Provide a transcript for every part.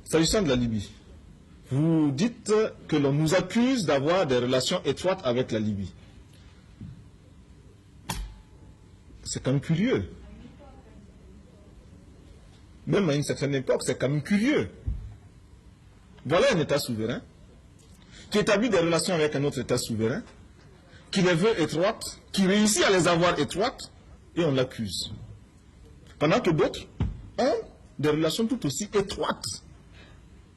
S'agissant de la Libye, vous dites que l'on nous accuse d'avoir des relations étroites avec la Libye. C'est quand même curieux. Même à une certaine époque, c'est quand même curieux. Voilà un État souverain qui établit des relations avec un autre État souverain, qui les veut étroites, qui réussit à les avoir étroites, et on l'accuse. Pendant que d'autres ont des relations tout aussi étroites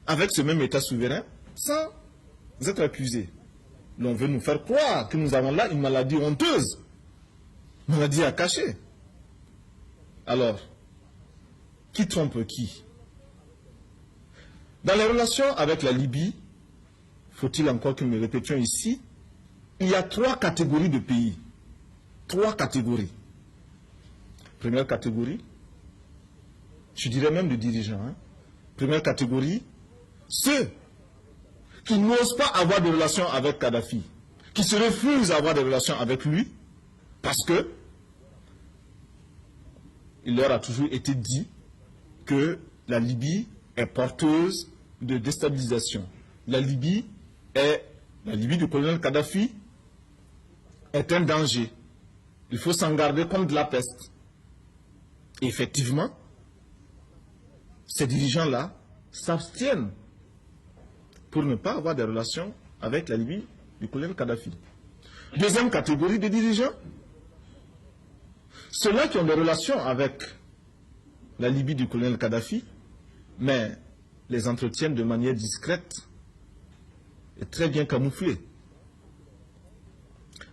avec ce même État souverain, sans être accusés. L'on veut nous faire croire que nous avons là une maladie honteuse, une maladie à cacher. Alors, qui trompe qui? Dans les relations avec la Libye, faut-il encore que nous le répétions ici, il y a 3 catégories de pays. 3 catégories. Première catégorie, je dirais même de dirigeants. Première catégorie, ceux qui n'osent pas avoir de relations avec Kadhafi, qui se refusent à avoir des relations avec lui, parce que il leur a toujours été dit que la Libye est porteuse de déstabilisation. La Libye du colonel Kadhafi est un danger. Il faut s'en garder comme de la peste. Et effectivement, ces dirigeants-là s'abstiennent pour ne pas avoir des relations avec la Libye du colonel Kadhafi. Deuxième catégorie de dirigeants, ceux-là qui ont des relations avec la Libye du colonel Kadhafi, mais les entretiennent de manière discrète et très bien camouflée.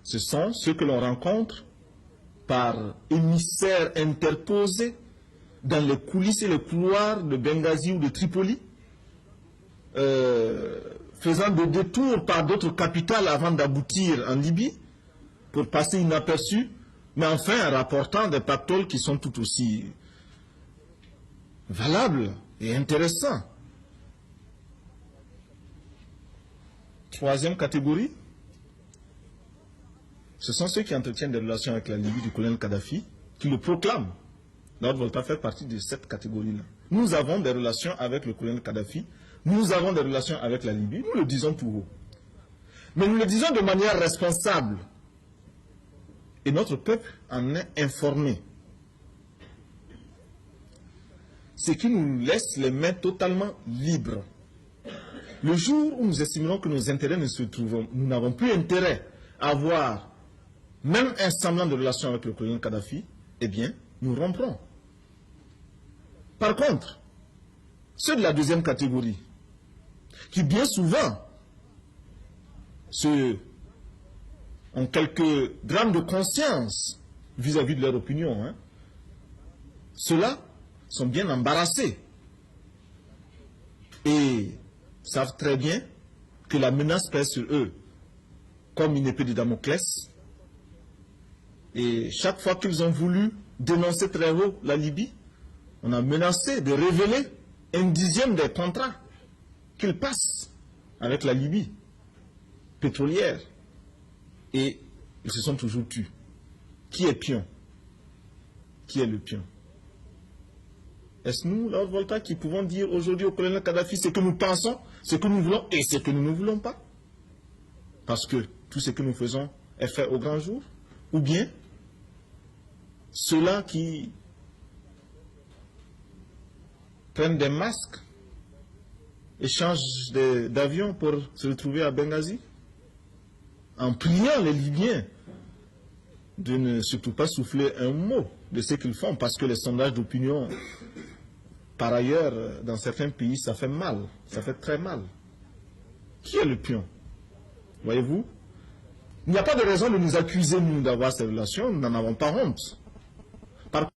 Ce sont ceux que l'on rencontre par émissaires interposés dans les coulisses et les couloirs de Benghazi ou de Tripoli, faisant des détours par d'autres capitales avant d'aboutir en Libye, pour passer inaperçus, mais enfin rapportant des pactoles qui sont tout aussi valables et intéressants. Troisième catégorie, ce sont ceux qui entretiennent des relations avec la Libye du colonel Kadhafi, qui le proclament. Lord Volta fait partie de cette catégorie-là. Nous avons des relations avec le colonel Kadhafi, nous avons des relations avec la Libye, nous le disons tout haut. Mais nous le disons de manière responsable. Et notre peuple en est informé. Ce qui nous laisse les mains totalement libres. Le jour où nous estimerons que nos intérêts ne se trouvent, nous n'avons plus intérêt à avoir même un semblant de relation avec le colonel Kadhafi, eh bien, nous romprons. Par contre, ceux de la deuxième catégorie, qui bien souvent ont quelques grammes de conscience vis-à-vis de leur opinion, ceux-là sont bien embarrassés et savent très bien que la menace pèse sur eux comme une épée de Damoclès. Et chaque fois qu'ils ont voulu dénoncer très haut la Libye, on a menacé de révéler 1/10 des contrats qu'ils passent avec la Libye pétrolière. Et ils se sont toujours tus. Qui est pion? Qui est le pion? Est-ce nous, Lord Volta, qui pouvons dire aujourd'hui au colonel Kadhafi ce que nous pensons, ce que nous voulons et ce que nous ne voulons pas? Parce que tout ce que nous faisons est fait au grand jour? Ou bien ceux-là qui prennent des masques et changent d'avion pour se retrouver à Benghazi, en priant les Libyens de ne surtout pas souffler un mot de ce qu'ils font, parce que les sondages d'opinion, par ailleurs, dans certains pays, ça fait mal, ça fait très mal. Qui est le pion? Voyez-vous, il n'y a pas de raison de nous accuser, nous, d'avoir ces relations, nous n'en avons pas honte.